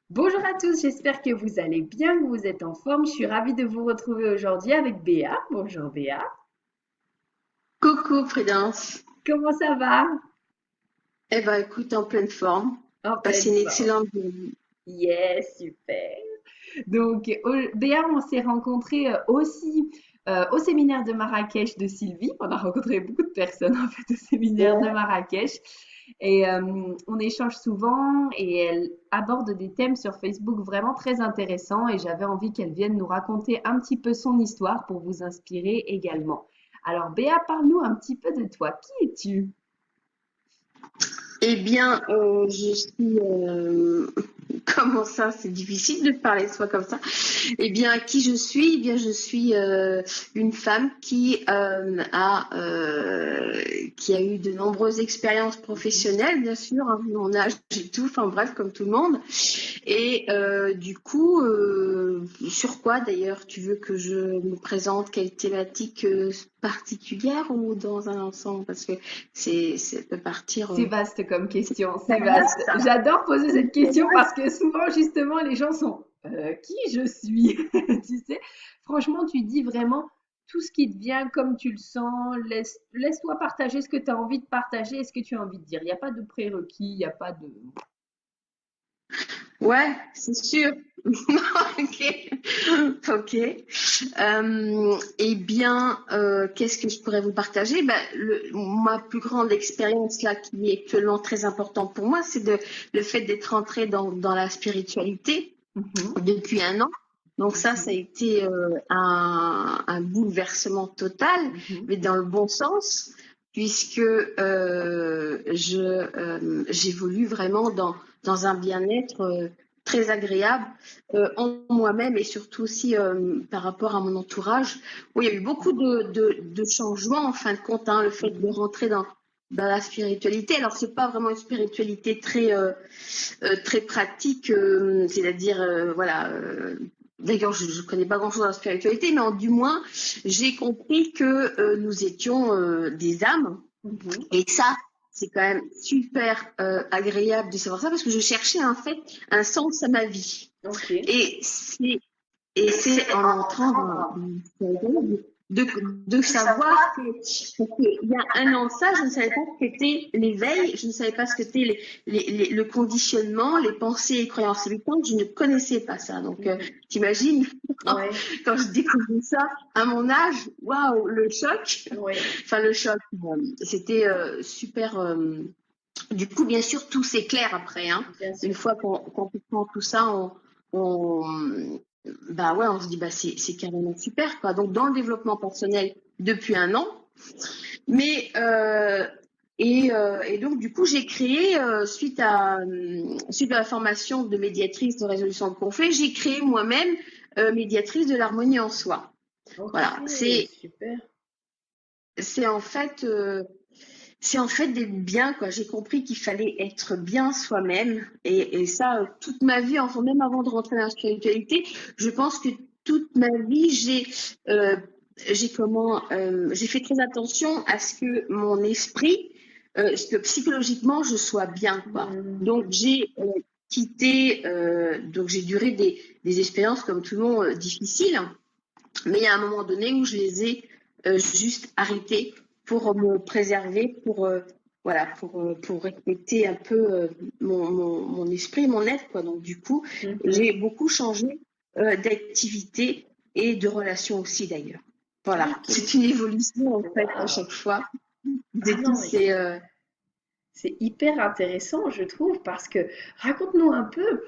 Bonjour à tous, j'espère que vous allez bien, que vous êtes en forme. Je suis ravie de vous retrouver aujourd'hui avec Béa. Bonjour Béa. Coucou Prudence. Comment ça va? Eh ben écoute, en pleine forme. En Passé pleine une forme. excellente journée. Yes, super. Donc, Béa, on s'est rencontrés aussi au séminaire de Marrakech de Sylvie. On a rencontré beaucoup de personnes en fait au séminaire de Ouais. Marrakech. Et on échange souvent et elle aborde des thèmes sur Facebook vraiment très intéressants et j'avais envie qu'elle vienne nous raconter un petit peu son histoire pour vous inspirer également. Alors, Béa, parle-nous un petit peu de toi. Qui es-tu? Eh bien, je suis. Comment ça? C'est difficile de parler de soi comme ça. Eh bien, qui je suis? Eh bien, je suis une femme qui a eu de nombreuses expériences professionnelles, bien sûr, hein, mon âge et tout. Enfin bref, comme tout le monde. Et du coup, sur quoi d'ailleurs tu veux que je me présente? Quelle thématique particulière ou dans un ensemble? Parce que ça peut partir C'est vaste comme question, très c'est vaste. vaste. J'adore poser cette question parce que souvent, justement, les gens sont qui je suis? Tu sais, franchement, tu dis vraiment tout ce qui te vient comme tu le sens. Laisse-toi partager ce que tu as envie de partager et ce que tu as envie de dire. Il n'y a pas de prérequis, il n'y a pas de. Ouais, c'est sûr. Ok. Ok. Eh bien, qu'est-ce que je pourrais vous partager? Ben, ma plus grande expérience là, qui est actuellement très importante pour moi, le fait d'être entrée dans la spiritualité Mhm, depuis un an. Donc ça a mhm, été un bouleversement total, mhm. mais dans le bon sens, puisque j'évolue vraiment dans un bien-être très agréable en moi-même et surtout aussi par rapport à mon entourage, où il y a eu beaucoup de changements en fin de compte, hein, le fait de Mhm. rentrer dans la spiritualité. Alors, c'est pas vraiment une spiritualité très pratique, c'est-à-dire, voilà. D'ailleurs, je ne connais pas grand-chose dans la spiritualité, mais du moins, j'ai compris que nous étions des âmes. Mhm. Et ça, c'est quand même super agréable de savoir ça parce que je cherchais en fait un sens à ma vie. Ok. Et c'est et c'est en entrant de, de savoir que, parce qu'il y a un an de ça, je ne savais pas ce qu'était l'éveil, je ne savais pas ce qu'était le conditionnement, les pensées et croyances limitantes, je ne connaissais pas ça. Donc, Mhm. t'imagines, quand, Ouais, quand je découvrais ça à mon âge, waouh, le choc, ouais, enfin le choc, c'était super. Du coup, bien sûr, tout s'éclaire après. Hein. bien Une sûr. fois qu'on comprend tout ça, on, bah ouais, on se dit bah c'est carrément super quoi. Donc dans le développement personnel depuis un an, mais et donc du coup j'ai créé suite à la formation de médiatrice de résolution de conflits, j'ai créé moi-même médiatrice de l'harmonie en soi. Ok, Voilà, super. c'est en fait c'est en fait d'être bien, quoi. J'ai compris qu'il fallait être bien soi-même. Et ça, toute ma vie, enfin, même avant de rentrer dans la spiritualité, je pense que toute ma vie, euh, j'ai fait très attention à ce que mon esprit, que psychologiquement, je sois bien, quoi. Donc, Mhm. donc j'ai duré des expériences comme tout le monde difficiles. Mais il y a un moment donné où je les ai juste arrêtés pour me préserver, voilà, pour respecter un peu mon esprit, mon être, quoi. Donc, du coup, Mhm. j'ai beaucoup changé d'activité et de relation aussi, d'ailleurs. Voilà, Ok. c'est une évolution, en fait, à Waouh. chaque fois. Ah C'est tout, non, mais c'est... c'est hyper intéressant, je trouve, parce que raconte-nous un peu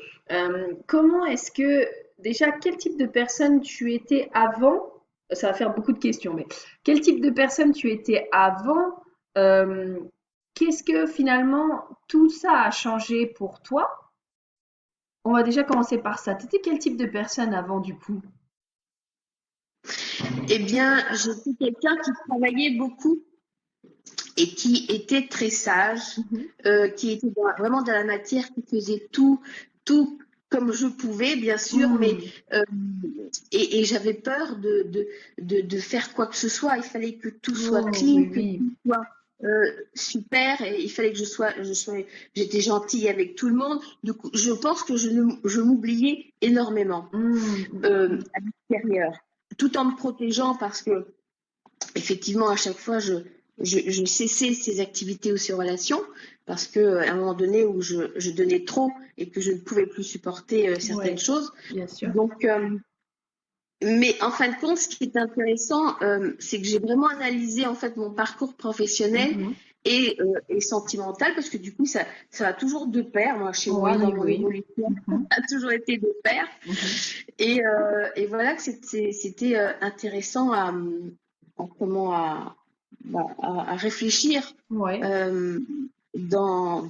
comment est-ce que déjà quel type de personne tu étais avant? Ça va faire beaucoup de questions, mais quel type de personne tu étais avant? euh, Qu'est-ce que finalement tout ça a changé pour toi? On va déjà commencer par ça. Tu étais quel type de personne avant du coup? Eh bien, j'étais quelqu'un qui travaillait beaucoup et qui était très sage, Mhm. qui était vraiment dans la matière, qui faisait tout comme je pouvais, bien sûr, mais Hmm. euh, et j'avais peur de faire quoi que ce soit. Il fallait que tout soit Oh, clean, oui, que oui. tout soit super, et il fallait que j'étais gentille avec tout le monde. Du coup, je pense que je m'oubliais énormément à l'extérieur, tout en me protégeant parce que effectivement, à chaque fois, je cessais ces activités ou ces relations parce que à un moment donné où je donnais trop et que je ne pouvais plus supporter certaines Ouais, choses. bien sûr. Donc, mais en fin de compte, ce qui est intéressant, c'est que j'ai vraiment analysé en fait mon parcours professionnel Mhm. et sentimental parce que du coup, ça va toujours de pair. Moi, chez moi, dans Oui, mon oui. évolution, Mhm. ça a toujours été de pair. Mhm. Et voilà que c'était intéressant comment à réfléchir Ouais, euh, dans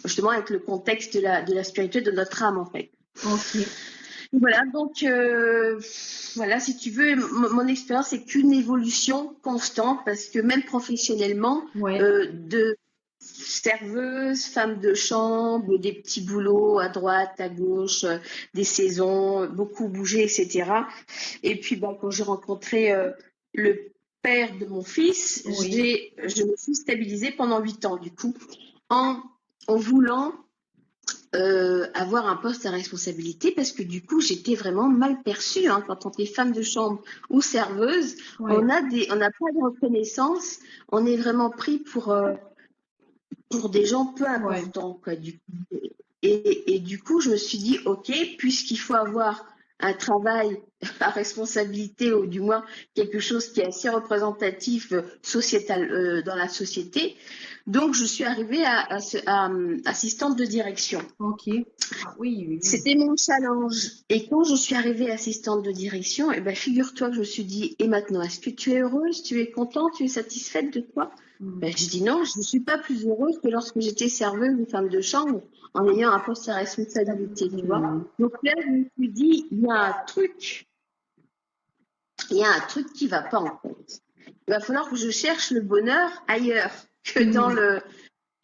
justement avec le contexte de la spiritualité de notre âme en fait. ok. Voilà, donc voilà, si tu veux, mon expérience c'est qu'une évolution constante parce que même professionnellement, Ouais, de serveuse, femme de chambre, des petits boulots à droite, à gauche, des saisons, beaucoup bougé, etc. Et puis bah, quand j'ai rencontré le père de mon fils, oui. je me suis stabilisée pendant 8 ans du coup, en, en voulant avoir un poste à responsabilité parce que du coup j'étais vraiment mal perçue hein. Quand on est femme de chambre ou serveuse, Ouais. on n'a pas de reconnaissance, on est vraiment pris pour des gens peu Ouais. importants quoi, du coup. Et du coup je me suis dit ok, puisqu'il faut avoir un travail à responsabilité ou du moins quelque chose qui est assez représentatif sociétal dans la société, donc je suis arrivée à assistante de direction. Ok. Ah oui, oui, oui. C'était mon challenge. Et quand je suis arrivée assistante de direction, eh ben, figure-toi que je me suis dit, et maintenant, est-ce que tu es heureuse, tu es contente, tu es satisfaite de toi? Ben, Mhm. je dis non, je ne suis pas plus heureuse que lorsque j'étais serveuse ou femme de chambre en ayant un poste à responsabilité, tu vois. Mhm. Donc là, je me suis dit, il y a un truc qui va pas en fait. Il va falloir que je cherche le bonheur ailleurs que dans Mhm. le,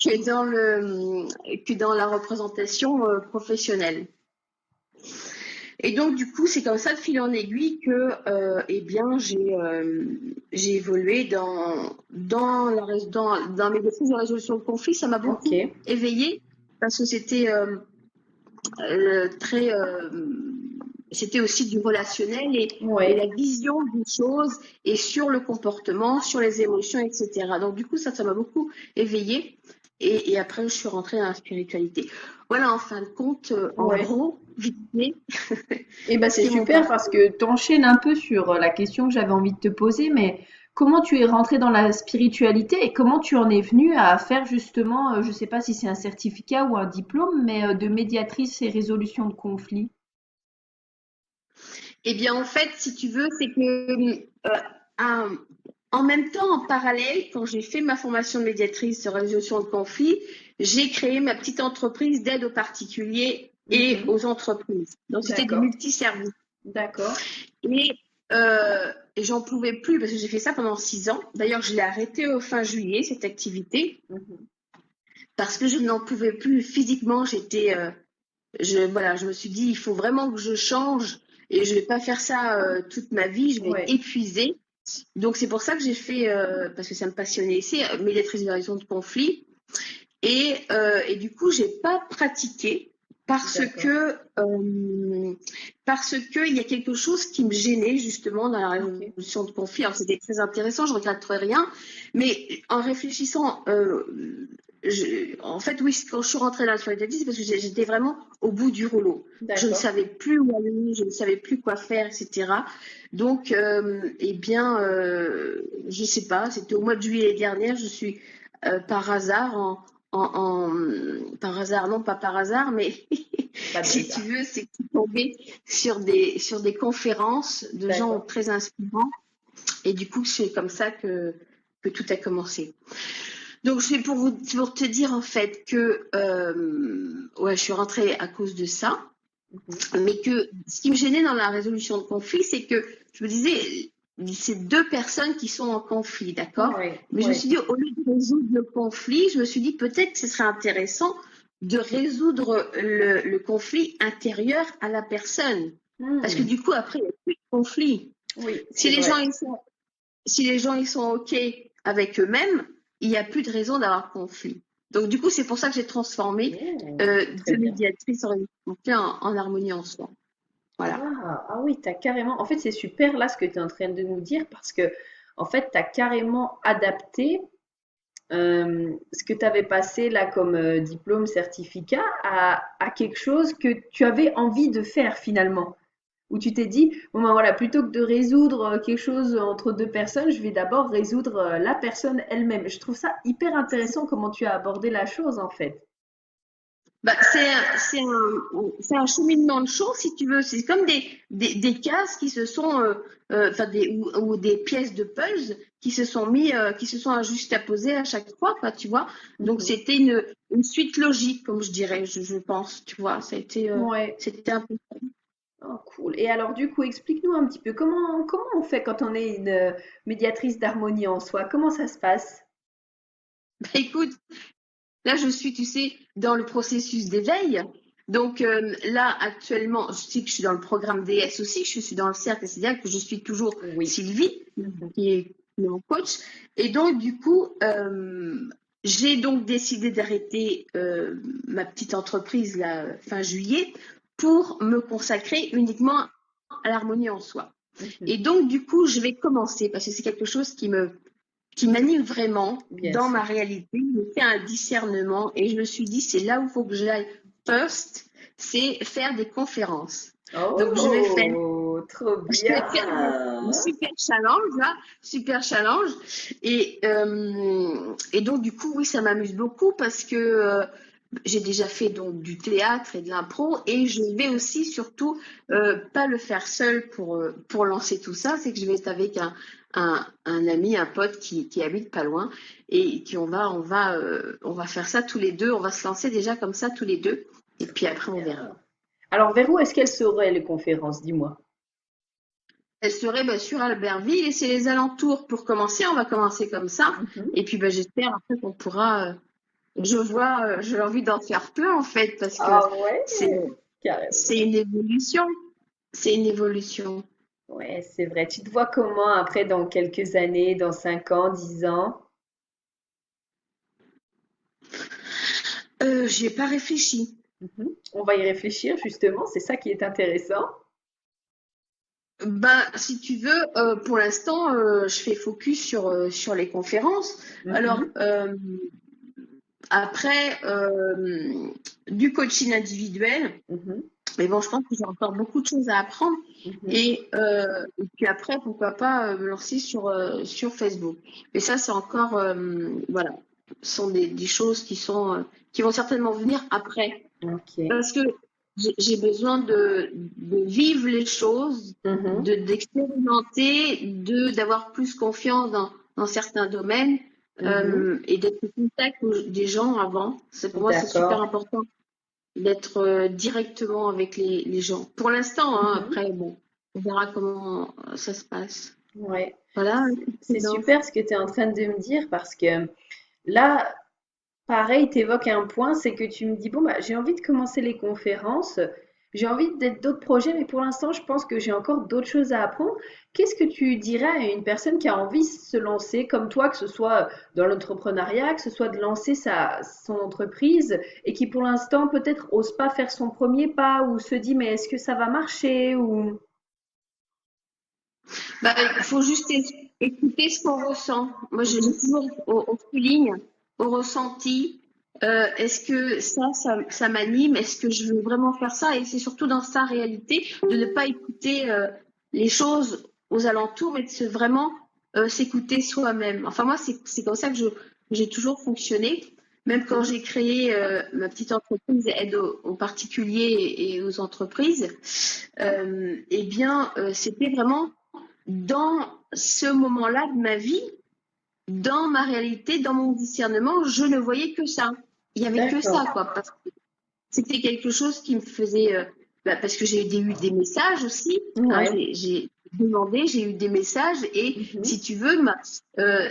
que dans le, que dans la représentation professionnelle. Et donc, du coup, c'est comme ça, de fil en aiguille, que eh bien, j'ai évolué dans mes défis de résolution de conflits. Ça m'a Ok. beaucoup éveillée parce que très. C'était aussi du relationnel et la Ouais. vision des choses et sur le comportement, sur les émotions, etc. Donc, du coup, ça m'a beaucoup éveillée. Et après, je suis rentrée dans la spiritualité. Voilà, en fin de compte, en Ouais. gros, vite fait, Et ben ce c'est qui est mon super parce parcours. que tu enchaînes un peu sur la question que j'avais envie de te poser, mais comment tu es rentré dans la spiritualité et comment tu en es venue à faire justement, je sais pas si c'est un certificat ou un diplôme, mais de médiatrice et résolution de conflits? Eh bien, en fait, si tu veux, c'est que un- en même temps, en parallèle, quand j'ai fait ma formation de médiatrice de résolution de conflits, j'ai créé ma petite entreprise d'aide aux particuliers et Mhm. aux entreprises. Donc, c'était du D'accord, multiservice. d'accord. Et, et j'en pouvais plus parce que j'ai fait ça pendant 6 ans. D'ailleurs, je l'ai arrêté au fin juillet, cette activité, Mhm. parce que je n'en pouvais plus physiquement. Voilà, je me suis dit, il faut vraiment que je change et je vais pas faire ça toute ma vie, je vais être Ouais, épuisée. Donc c'est pour ça que j'ai fait, parce que ça me passionnait ici, médiatrice de résolution de conflit. Et du coup, j'ai pas pratiqué parce d'accord. que parce que il y a quelque chose qui me gênait justement dans la Ok. résolution de conflit. Alors c'était très intéressant, je regrette rien, mais en réfléchissant, en fait oui, quand je suis rentrée dans la spiritualité, c'est parce que j'étais vraiment au bout du rouleau. Je ne D'accord. savais plus où aller, je ne savais plus quoi faire, etc. Donc, eh bien, je sais pas, c'était au mois de juillet dernier, je suis par hasard par hasard, non pas par hasard, mais Pas de si tu hasard. veux, c'est que je suis tombée sur des conférences de gens D'accord. très inspirants. Et du coup, c'est comme ça que tout a commencé. Donc, c'est pour te dire en fait que ouais, je suis rentrée à cause de ça, Mhm. mais que ce qui me gênait dans la résolution de conflit, c'est que je me disais, c'est deux personnes qui sont en conflit, d'accord? Ouais, Mais je me ouais. suis dit, au lieu de résoudre le conflit, je me suis dit peut-être que ce serait intéressant de résoudre le conflit intérieur à la personne. Parce que Hmm. du coup, après, il n'y a plus de conflit. Oui, Si c'est les gens, vrai. ils sont, si les gens ils sont OK avec eux-mêmes, il n'y a plus de raison d'avoir conflit. Donc, du coup, c'est pour ça que j'ai transformé Très de bien. médiatrice en conflit en harmonie en soi. Voilà. Ah oui, t'as carrément. En fait, c'est super là ce que tu es en train de nous dire parce que, en fait, tu as carrément adapté ce que tu avais passé là comme diplôme, certificat à quelque chose que tu avais envie de faire finalement. Où tu t'es dit, bon ben voilà, plutôt que de résoudre quelque chose entre deux personnes, je vais d'abord résoudre la personne elle-même. Je trouve ça hyper intéressant comment tu as abordé la chose en fait. Bah, c'est un cheminement de choses, si tu veux. C'est comme des cases qui se sont, enfin ou des pièces de puzzle qui se sont juxtaposées à chaque fois, quoi, tu vois. Donc Mhm. c'était une suite logique, comme je dirais, je pense, tu vois. Ça a été, Ouais. c'était un peu. Oh, cool. Et alors du coup, explique-nous un petit peu comment on fait quand on est une médiatrice d'harmonie en soi. Comment ça se passe? Bah, écoute, là je suis, tu sais, dans le processus d'éveil. Donc là actuellement, je sais que je suis dans le programme DS aussi, je suis dans le cercle, c'est-à-dire que je suis toujours Oui. Sylvie, Mhm. qui est mon coach. Et donc, du coup, j'ai donc décidé d'arrêter ma petite entreprise là, fin juillet pour me consacrer uniquement à l'harmonie en soi. Mhm. Et donc, du coup, je vais commencer parce que c'est quelque chose qui m'anime vraiment Bien dans ma sûr. réalité. Je fais un discernement et je me suis dit, c'est là où il faut que j'aille first, c'est faire des conférences. Donc, Oh, trop je vais faire bien. un super challenge, là, super challenge. Et donc, du coup, oui, ça m'amuse beaucoup parce que j'ai déjà fait donc du théâtre et de l'impro et je vais aussi surtout pas le faire seul pour lancer tout ça, c'est que je vais être avec un ami, un pote qui habite pas loin et qui on va faire ça tous les deux, on va se lancer déjà comme ça tous les deux et puis après on verra. Bien. Alors, vers où est-ce qu'elles seraient les conférences? Dis-moi. Elle serait bah, sur Albertville et c'est les alentours pour commencer. On va commencer comme ça. Mhm. Et puis bah, j'espère après qu'on pourra. J'ai envie d'en faire plein en fait parce que Ah ouais, c'est c'est carrément. une évolution. C'est une évolution. Ouais, c'est vrai. Tu te vois comment après, dans quelques années, dans 5 ans, 10 ans? J'y ai pas réfléchi. Mhm. On va y réfléchir justement, c'est ça qui est intéressant. Ben, si tu veux, pour l'instant, je fais focus sur les conférences. Alors, Mhm. après, du coaching individuel. Mhm. Mais bon, je pense que j'ai encore beaucoup de choses à apprendre. Mhm. Et puis après, pourquoi pas me lancer sur Facebook. Mais ça, c'est encore, voilà, ce sont des choses qui vont certainement venir après. Ok. Parce que j'ai besoin de vivre les choses, Mhm. d'expérimenter, d'avoir plus confiance dans certains domaines Mhm. et d'être en contact des gens avant. Pour moi, c'est super D'accord. important d'être directement avec les gens. Pour l'instant, hein, Mhm. après, bon, on verra comment ça se passe. Ouais. Voilà, C'est super ce que tu es en train de me dire parce que là, pareil, tu évoques un point, c'est que tu me dis, bon, bah, j'ai envie de commencer les conférences, j'ai envie d'être d'autres projets, mais pour l'instant, je pense que j'ai encore d'autres choses à apprendre. Qu'est-ce que tu dirais à une personne qui a envie de se lancer comme toi, que ce soit dans l'entrepreneuriat, que ce soit de lancer son entreprise et qui pour l'instant peut-être ose pas faire son premier pas ou se dit, mais est-ce que ça va marcher ou... bah, il faut juste écouter ce qu'on ressent. Moi, je dis toujours au feeling, au ressenti. Est-ce que ça m'anime? Est-ce que je veux vraiment faire ça? Et c'est surtout dans sa réalité de ne pas écouter les choses aux alentours, mais de vraiment s'écouter soi-même. Enfin, moi, c'est comme ça que j'ai toujours fonctionné. Même quand Mhm. j'ai créé ma petite entreprise aide aux particuliers et aux entreprises, eh bien, c'était vraiment dans ce moment-là de ma vie, dans ma réalité, dans mon discernement, je ne voyais que ça. Il y avait que D'accord. ça, quoi. Parce que c'était quelque chose qui me faisait, parce que j'ai eu des messages aussi. Hein, Ouais. j'ai demandé, j'ai eu des messages et Mhm. si tu veux,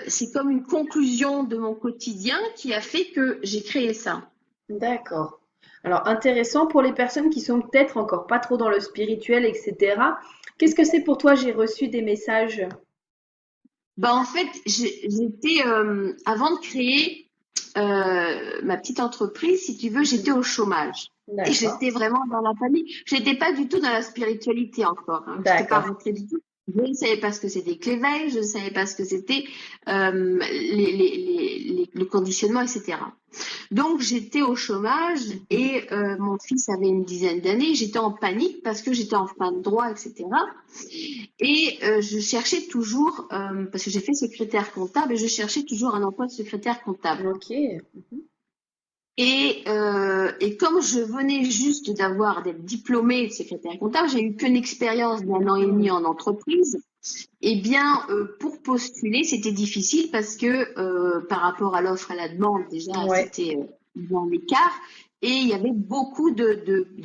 c'est comme une conclusion de mon quotidien qui a fait que j'ai créé ça. D'accord. Alors, intéressant pour les personnes qui sont peut-être encore pas trop dans le spirituel, etc. Qu'est-ce que c'est pour toi, j'ai reçu des messages? Bah, en fait, j'étais, avant de créer ma petite entreprise, si tu veux, j'étais au chômage. Et D'accord, j'étais vraiment dans la famille. J'étais pas du tout dans la spiritualité encore. Hein. J'étais pas d'accord. rentrée du tout. Je ne savais pas ce que c'était que l'éveil, je ne savais pas ce que c'était le conditionnement, etc. Donc j'étais au chômage Mhm. et mon fils avait une dizaine d'années. J'étais en panique parce que j'étais en fin de droit, etc. Et je cherchais toujours, parce que j'ai fait secrétaire comptable, et je cherchais toujours un emploi de secrétaire comptable. Ok. Mhm. Et comme je venais juste d'être diplômée de secrétaire comptable, j'ai eu qu'une expérience d'un an et demi Mhm. en entreprise. Eh bien, pour postuler, c'était difficile parce que par rapport à l'offre et à la demande, déjà, Ouais. c'était dans l'écart. Et il y avait beaucoup de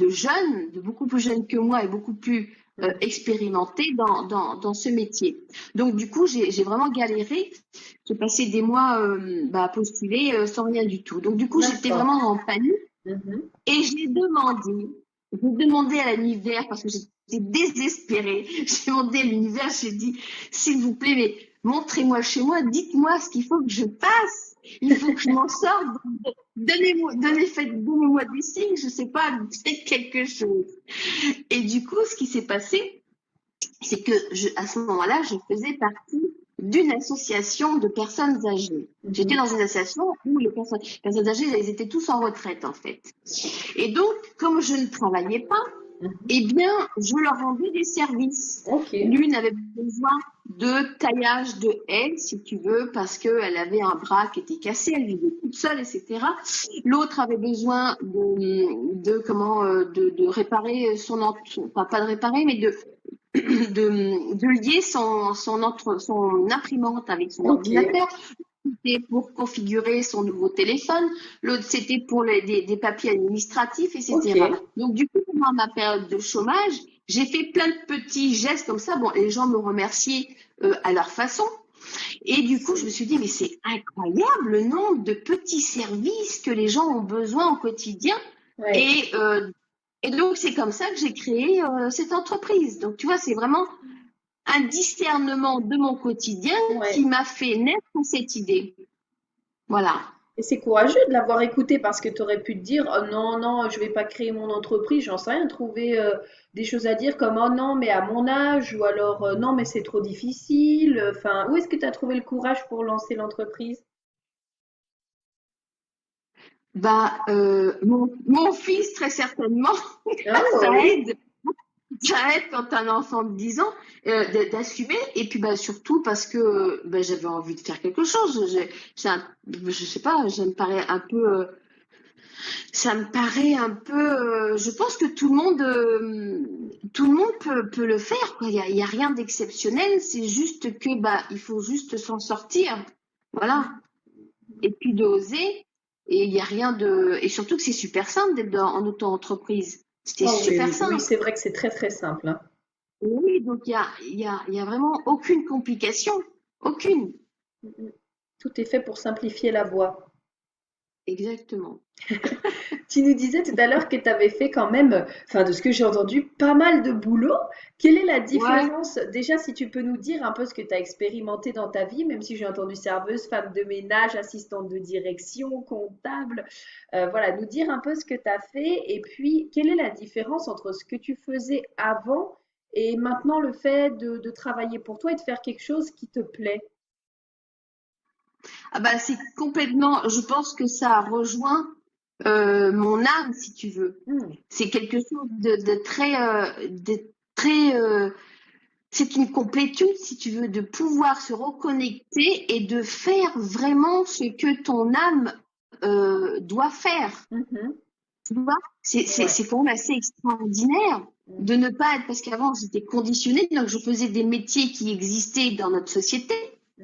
jeunes, de beaucoup plus jeunes que moi et beaucoup plus Mhm. expérimentés dans ce métier. Donc, du coup, j'ai vraiment galéré. J'ai passé des mois à postuler sans rien du tout. Donc, du coup, j'étais D'accord. vraiment en panique. Mhm. Et j'ai demandé à l'univers parce que j'étais désespérée. J'ai demandé à l'univers, j'ai dit, s'il vous plaît, mais montrez-moi chez moi, dites-moi ce qu'il faut que je fasse. Il faut que je m'en sorte. Donnez-moi des signes, je sais pas, faites quelque chose. Et du coup, ce qui s'est passé, c'est que à ce moment-là, je faisais partie d'une association de personnes âgées. J'étais Mhm. dans une association où les personnes âgées, elles étaient tous en retraite, en fait. Et donc, comme je ne travaillais pas, Mhm. eh bien, je leur rendais des services. Ok. L'une avait besoin de taillage de haies, si tu veux, parce qu'elle avait un bras qui était cassé, elle vivait toute seule, etc. L'autre avait besoin de réparer enfin pas de réparer, mais de lier son imprimante avec son Ok. ordinateur. C'était pour configurer son nouveau téléphone, l'autre c'était pour des papiers administratifs, Ok. etc. Donc du coup, pendant ma période de chômage, j'ai fait plein de petits gestes comme ça. Bon, les gens me remerciaient à leur façon. Et du coup, je me suis dit, mais c'est incroyable le nombre de petits services que les gens ont besoin au quotidien. Ouais. Et, euh, et donc, c'est comme ça que j'ai créé cette entreprise. Donc, tu vois, c'est vraiment un discernement de mon quotidien qui Ouais. m'a fait naître cette idée. Voilà. Et c'est courageux de l'avoir écouté parce que tu aurais pu te dire, oh non, non, je vais pas créer mon entreprise, j'en sais rien, trouver des choses à dire comme, oh non, mais à mon âge, ou alors, non, mais c'est trop difficile. Enfin, où est-ce que tu as trouvé le courage pour lancer l'entreprise? Mon fils, très certainement, Oh ça oui, aide. Ça aide quand t'as un enfant de 10 ans d'assumer. Et puis surtout parce que j'avais envie de faire quelque chose. Je sais pas, ça me paraît un peu. Je pense que tout le monde peut le faire, quoi. Il y a rien d'exceptionnel. C'est juste que il faut juste s'en sortir. Voilà. Et puis d'oser. Et il y a rien de. Et surtout que c'est super simple d'être en auto-entreprise. C'était oh oui, super oui, oui, simple. c'est vrai que c'est très très simple, hein. Oui, donc il y a vraiment aucune complication. Aucune. Mm, mm. Tout est fait pour simplifier la voie. Exactement. Tu nous disais tout à l'heure que tu avais fait quand même, enfin de ce que j'ai entendu, pas mal de boulot. Quelle est la Ouais. différence? Déjà, si tu peux nous dire un peu ce que tu as expérimenté dans ta vie, même si j'ai entendu serveuse, femme de ménage, assistante de direction, comptable, voilà, nous dire un peu ce que tu as fait et puis quelle est la différence entre ce que tu faisais avant et maintenant le fait de travailler pour toi et de faire quelque chose qui te plaît. Ah c'est complètement. Je pense que ça rejoint mon âme, si tu veux. Hmm. C'est quelque chose de très. C'est une complétude, si tu veux, de pouvoir se reconnecter et de faire vraiment ce que ton âme doit faire. Mhm. Tu vois, Ouais. c'est quand même assez extraordinaire Hmm. de ne pas être, parce qu'avant j'étais conditionnée, donc je faisais des métiers qui existaient dans notre société,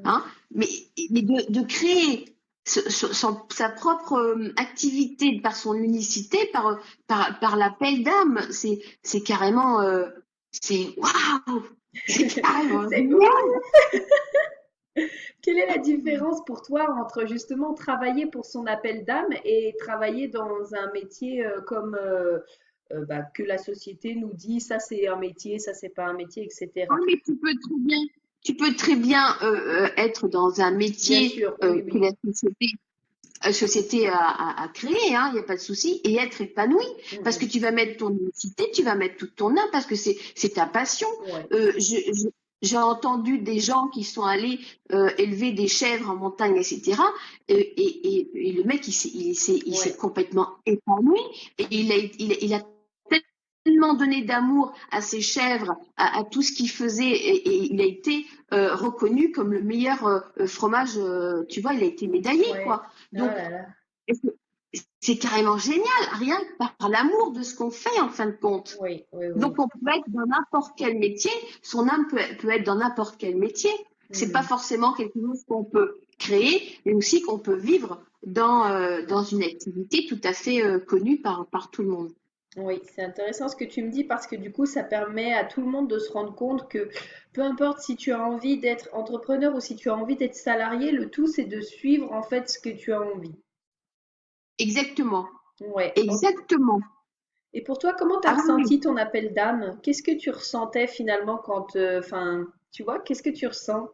hein, mais, mais de créer sa propre activité par son unicité, par l'appel d'âme, c'est carrément, c'est waouh, c'est carrément C'est génial. Quelle est la différence pour toi entre justement travailler pour son appel d'âme et travailler dans un métier comme que la société nous dit ça c'est un métier, ça c'est pas un métier, Oui, etc. mais tu peux très bien. tu peux très bien être dans un Bien métier sûr, oui, que oui. la société a créé, hein, il n'y a pas de souci, et être épanoui, parce que Mhm. tu vas mettre ton unicité, tu vas mettre toute ton âme, parce que c'est ta passion. Ouais, J'ai entendu des gens qui sont allés élever des chèvres en montagne, etc. Et le mec, il s'est ouais, complètement épanoui, et il a tellement donné d'amour à ses chèvres, à tout ce qu'il faisait, et il a été reconnu comme le meilleur fromage, tu vois, il a été médaillé, ouais. quoi. Ah Donc, là là. c'est carrément génial, rien que par l'amour de ce qu'on fait, en fin de compte. Oui, oui, Donc, oui. on peut être dans n'importe quel métier, son âme peut être dans n'importe quel métier. C'est pas Mhm. forcément quelque chose qu'on peut créer, mais aussi qu'on peut vivre dans une activité tout à fait connue par tout le monde. Oui, c'est intéressant ce que tu me dis parce que du coup, ça permet à tout le monde de se rendre compte que peu importe si tu as envie d'être entrepreneur ou si tu as envie d'être salarié, le tout c'est de suivre en fait ce que tu as envie. Exactement, Ouais. exactement. Et pour toi, comment tu as Ah oui, oui. ressenti ton appel d'âme? Qu'est-ce que tu ressentais finalement quand, enfin, tu vois, qu'est-ce que tu ressens?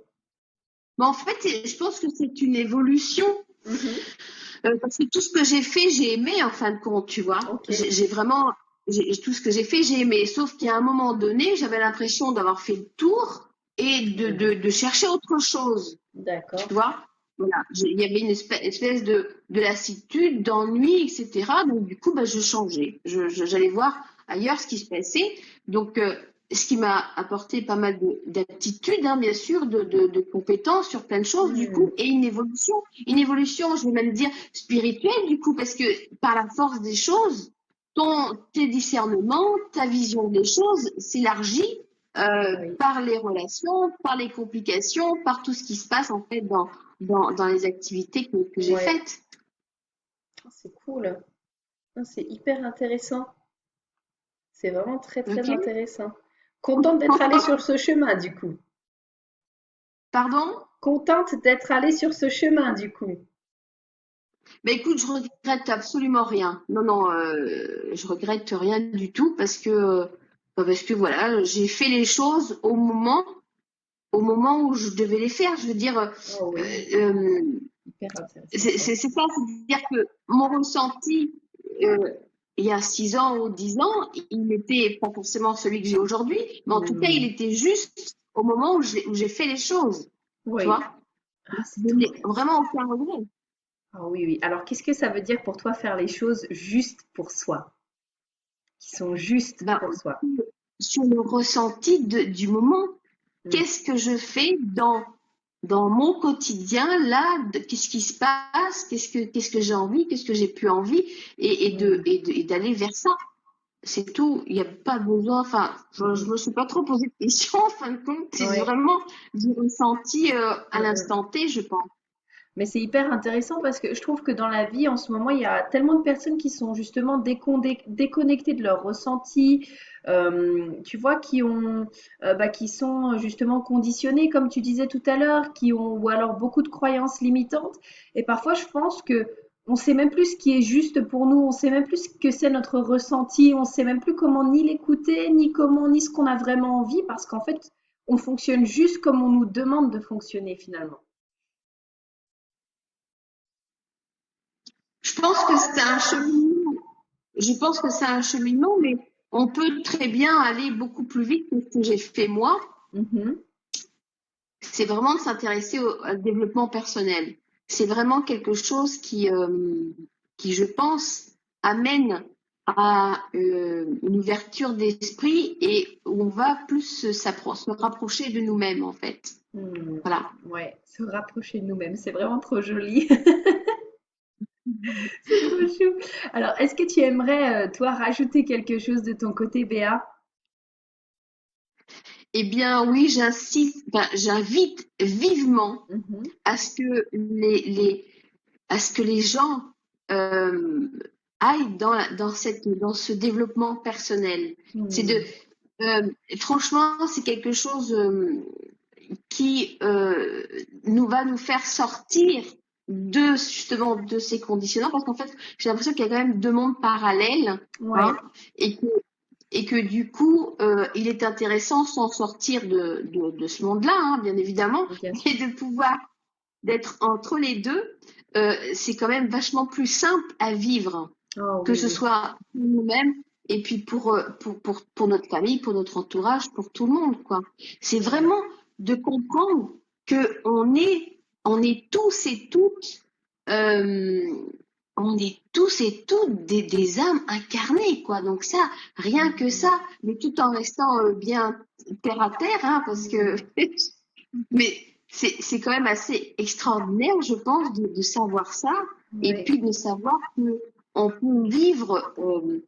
Mais en fait, je pense que c'est une évolution. Mhm. Parce que tout ce que j'ai fait, j'ai aimé en fin de compte, tu vois. Ok. J'ai vraiment, tout ce que j'ai fait, j'ai aimé. Sauf qu'à un moment donné, j'avais l'impression d'avoir fait le tour et Mhm. de chercher autre chose, tu D'accord. vois. Voilà. Il y avait une espèce de lassitude, d'ennui, etc. Donc, du coup, bah, je changeais. J'allais voir ailleurs ce qui se passait. Donc, ce qui m'a apporté pas mal d'aptitudes, hein, bien sûr, de compétences sur plein de choses, du Mhm. coup, et une évolution, je vais même dire spirituelle, du coup, parce que par la force des choses, tes discernements, ta vision des choses s'élargit Oui. par les relations, par les complications, par tout ce qui se passe en fait dans les activités que j'ai Ouais. faites. Ah, c'est cool. Ah, c'est hyper intéressant. C'est vraiment très très Ok. intéressant. Contente d'être allée sur ce chemin du coup. Pardon? Contente d'être allée sur ce chemin du coup. Ben écoute, je regrette absolument rien. Non, non, je regrette rien du tout parce que voilà, j'ai fait les choses au moment où je devais les faire. Je veux dire, Oh oui, euh, hyper intéressant ça. c'est ça, c'est-à-dire que mon ressenti euh, il y a 6 ans ou 10 ans, il n'était pas forcément celui que j'ai aujourd'hui, mais en tout cas, il Hmm. était juste au moment où j'ai fait les choses, tu Oui. vois. Ah, c'est Je trop n'ai bien ça. vraiment aucun regret. Ah oui, oui. Alors, qu'est-ce que ça veut dire pour toi faire les choses juste pour soi, qui sont justes Ben, pour soi? sur le ressenti du moment, Hmm. qu'est-ce que je fais dans mon quotidien là, qu'est-ce qui se passe, qu'est-ce que j'ai envie, qu'est-ce que j'ai plus envie, Hmm. et d'aller vers ça. C'est tout, il n'y a pas besoin, enfin, je Mhm. me suis pas trop posé de questions, en fin de compte, c'est Ouais. vraiment du ressenti à Hmm, hmm. l'instant T, je pense. Mais c'est hyper intéressant parce que je trouve que dans la vie, en ce moment, il y a tellement de personnes qui sont justement déconnectées de leurs ressentis, tu vois, qui sont justement conditionnées, comme tu disais tout à l'heure, qui ont, ou alors beaucoup de croyances limitantes. Et parfois, je pense que on sait même plus ce qui est juste pour nous, on sait même plus ce que c'est notre ressenti, on sait même plus comment ni l'écouter, ni ce qu'on a vraiment envie, parce qu'en fait, on fonctionne juste comme on nous demande de fonctionner finalement. Je pense que c'est un cheminement, je pense que c'est un cheminement, mais on peut très bien aller beaucoup plus vite que ce que j'ai fait moi. Mhm. C'est vraiment de s'intéresser au développement personnel. C'est vraiment quelque chose qui, je pense, amène à une ouverture d'esprit et où on va plus se rapprocher de nous-mêmes, en fait. Hmm, Voilà. ouais, se rapprocher de nous-mêmes, c'est vraiment trop joli. C'est trop chou. Alors, est-ce que tu aimerais, toi, rajouter quelque chose de ton côté, Béa? Eh bien, oui, j'invite vivement Mhm. à ce que à ce que les gens euh, aillent dans ce développement personnel. C'est de, Hmm, euh, franchement, c'est quelque chose qui va nous faire sortir justement de ces conditionnements parce qu'en fait, j'ai l'impression qu'il y a quand même deux mondes parallèles, ouais, hein, et que et que du coup, il est intéressant sans sortir de ce monde-là, hein, bien évidemment, Bien et sûr. de pouvoir d'être entre les deux, c'est quand même vachement plus simple à vivre, Oh que oui, ce oui. soit pour nous-mêmes et puis pour notre famille, pour notre entourage, pour tout le monde, quoi. C'est Ouais. vraiment de comprendre que on est tous et toutes, euh, on est tous et toutes des âmes incarnées, quoi. Donc ça, rien que Mhm. ça, mais tout en restant bien terre à terre, hein, parce que Mhm. mais c'est quand même assez extraordinaire, je pense, de savoir ça, et Oui. puis de savoir que on peut vivre, euh,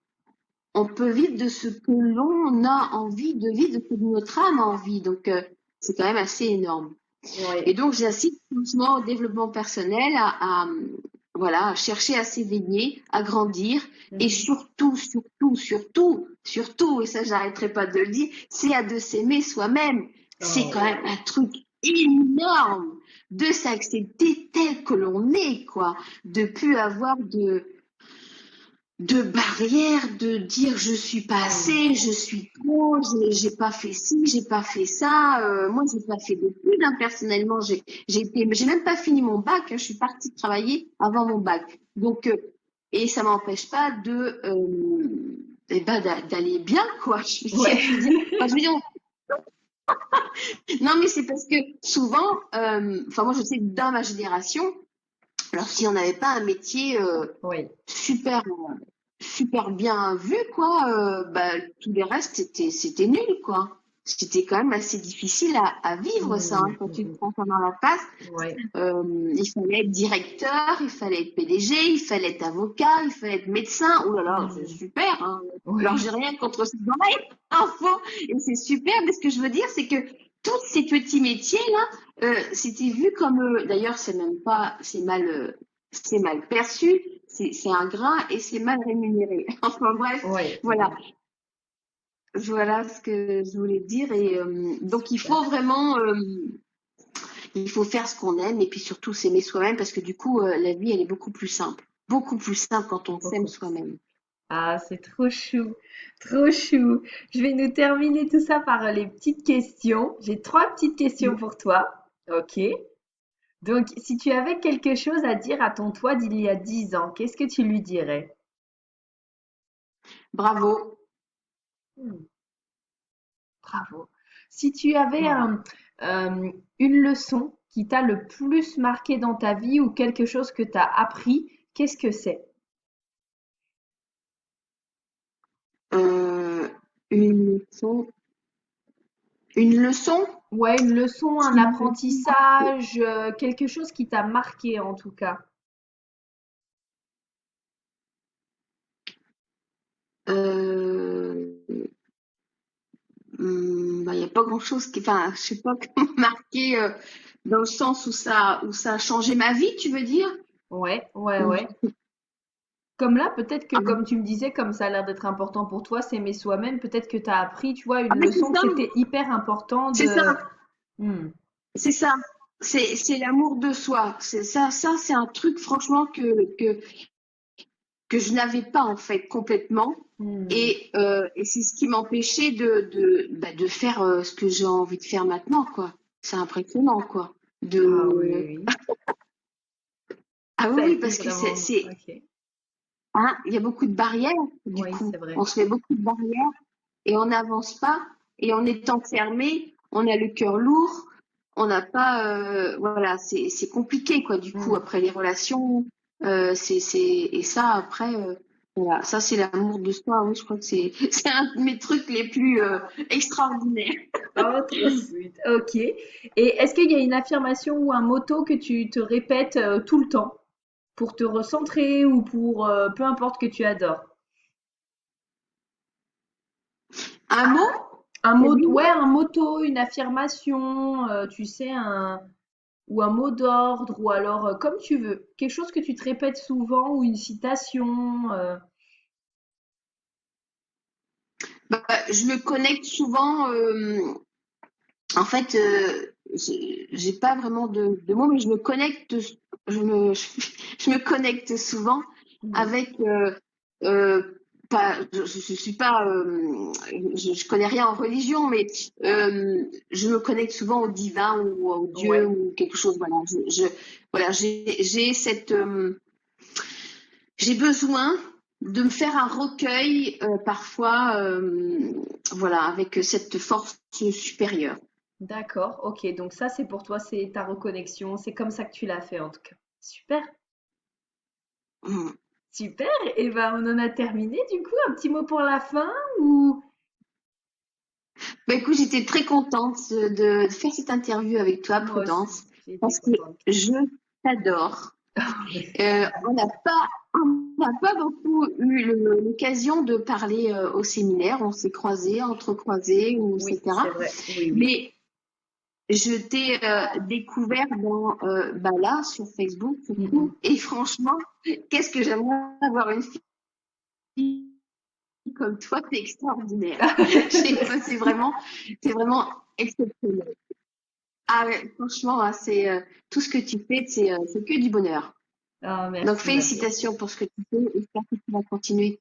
on peut vivre de ce que l'on a envie de vivre, de ce que notre âme a envie. Donc, c'est quand même assez énorme. Et Oui. donc, j'incite franchement au développement personnel, voilà, à chercher à s'éveiller, à grandir, et Mhm. surtout, surtout, surtout, surtout, et ça, j'arrêterai pas de le dire, c'est à de s'aimer soi-même. C'est Oh quand oui. même un truc énorme de s'accepter tel que l'on est, quoi, de plus avoir de barrières, de dire je suis pas Mhm. assez, je suis trop, j'ai pas fait ci, j'ai pas fait ça. Moi, j'ai pas fait d'études, hein, personnellement. J'ai même pas fini mon bac, hein, je suis partie travailler avant mon bac. Donc, et ça m'empêche pas d'aller bien, quoi. Ouais. Je veux dire, enfin, je veux dire, non, mais c'est parce que souvent, enfin, moi, je sais que dans ma génération, alors si on n'avait pas un métier Oui. super super bien vu, quoi. Bah, tous les restes, c'était nul, quoi. C'était quand même assez difficile à vivre, ça, hein, Mhm. quand tu te Mhm. prends ça dans la face. Ouais. Il fallait être directeur, il fallait être PDG, il fallait être avocat, il fallait être médecin. Oh là là, c'est Mhm. super, hein. Alors, j'ai Oui. rien contre ces gens-là, info, et c'est super, mais ce que je veux dire, c'est que tous ces petits métiers-là, c'était vu comme, d'ailleurs, c'est même pas, c'est mal perçu, c'est ingrat et c'est mal rémunéré. Enfin bref, Oui. voilà, voilà ce que je voulais dire. Et donc Super. il faut faire ce qu'on aime et puis surtout s'aimer soi-même parce que du coup, la vie, elle est beaucoup plus simple quand on s'aime Beaucoup plus. soi-même. Ah, c'est trop chou, trop chou. Je vais nous terminer tout ça par les petites questions. J'ai trois petites questions pour toi. Ok. Donc, si tu avais quelque chose à dire à ton toi d'il y a 10 ans, qu'est-ce que tu lui dirais? Bravo. Hmm, bravo. Si tu avais Voilà. une leçon qui t'a le plus marqué dans ta vie ou quelque chose que tu as appris, qu'est-ce que c'est? Euh, une leçon. Une leçon? Ouais, une leçon, un Qui me- apprentissage, quelque chose qui t'a marqué en tout cas. Euh, bah, y a pas grand-chose qui, enfin, je sais pas comment marquer dans le sens où ça a changé ma vie, tu veux dire? Ouais, ouais, Ou- ouais. Comme là, peut-être que Ah, comme tu me disais, comme ça a l'air d'être important pour toi, s'aimer soi-même, peut-être que tu as appris, tu vois, ah, une mais c'est leçon que ça, c'était hyper important c'est ça, de... Hmm. c'est ça. C'est l'amour de soi. C'est ça, c'est un truc franchement que je n'avais pas en fait complètement. Hmm. Et c'est ce qui m'empêchait de faire ce que j'ai envie de faire maintenant, quoi. C'est impressionnant, quoi. Ah oui, De... oui, oui. Ah oui, Ça a oui, été parce que vraiment... Ok. hein, il y a beaucoup de barrières, du Oui, coup. c'est vrai. On se met beaucoup de barrières et on n'avance pas. Et en étant fermé, on a le cœur lourd. On n'a pas, voilà, c'est compliqué, quoi, du coup, Hmm. après les relations. Et ça, après, voilà, ça, c'est l'amour de soi. Oui, je crois que c'est, c'est un de mes trucs les plus extraordinaires. Oh, trop sweet. Ok. Et est-ce qu'il y a une affirmation ou un motto que tu te répètes tout le temps pour te recentrer ou pour peu importe que tu adores? Un mot? Un T'as mot, dit? ouais, un motto, une affirmation, tu sais, ou un mot d'ordre, ou alors comme tu veux. Quelque chose que tu te répètes souvent ou une citation. Bah, je me connecte souvent. En fait, j'ai pas vraiment de mots, mais je me connecte, je me, je me connecte souvent Mhm. avec euh, je suis pas, je connais rien en religion, mais je me connecte souvent au divin ou au Dieu Ouais, ou quelque chose. Voilà, voilà, j'ai cette, j'ai besoin de me faire un recueil parfois, voilà, avec cette force supérieure. d'accord, ok. Donc ça, c'est pour toi, c'est ta reconnexion. C'est comme ça que tu l'as fait en tout cas. Super, Mm. super. Et ben, on en a terminé du coup. Un petit mot pour la fin ou... Bah, écoute, j'étais très contente de faire cette interview avec toi, Moi aussi, Prudence, j'ai été parce que contente. je t'adore. On n'a pas beaucoup eu l'occasion de parler au séminaire. On s'est croisés, entrecroisés, Oui, etc. c'est vrai. Oui, oui. Mais je t'ai découvert bah là, sur Facebook, Mm, surtout. mm. Et franchement, qu'est-ce que j'aimerais avoir une fille comme toi, c'est extraordinaire. C'est vraiment exceptionnel. Ah ouais, franchement, hein, tout ce que tu fais, c'est que du bonheur. Ah, Donc, merci, ma belle. félicitations pour ce que tu fais. J'espère que tu vas continuer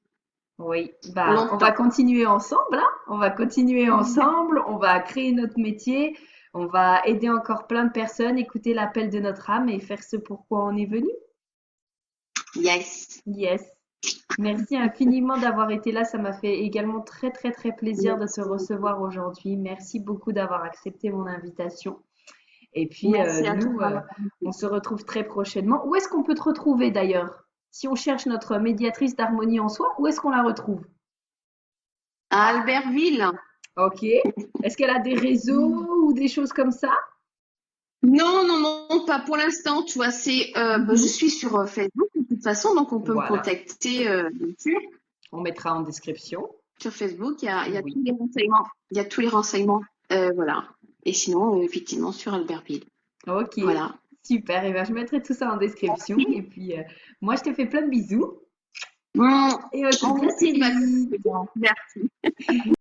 Oui, bah, on va longtemps. continuer ensemble, hein. On va continuer ensemble, on va créer notre métier, on va aider encore plein de personnes, écouter l'appel de notre âme et faire ce pourquoi on est venu. Yes. Yes. Merci infiniment d'avoir été là. Ça m'a fait également très, très, très plaisir de te Merci beaucoup. recevoir aujourd'hui. Merci beaucoup d'avoir accepté mon invitation. Et puis, Merci à nous, toi. on se retrouve très prochainement. Où est-ce qu'on peut te retrouver d'ailleurs? Si on cherche notre médiatrice d'harmonie en soi, où est-ce qu'on la retrouve? À Albertville. Ok. Est-ce qu'elle a des réseaux ou des choses comme ça? Non, non, non, pas pour l'instant. Tu vois, bah, je Mhm. suis sur Facebook de toute façon, donc on peut me Voilà. contacter dessus. On mettra en description. Sur Facebook. Il y a Oui. tous les renseignements. Il y a tous les renseignements. Voilà. Et sinon, effectivement, sur Albertville. Ok. Voilà. Super. Et bien, je mettrai tout ça en description. Et puis, moi, je te fais plein de bisous. Bon, Et on se moi dit à très aussi, vite. Merci.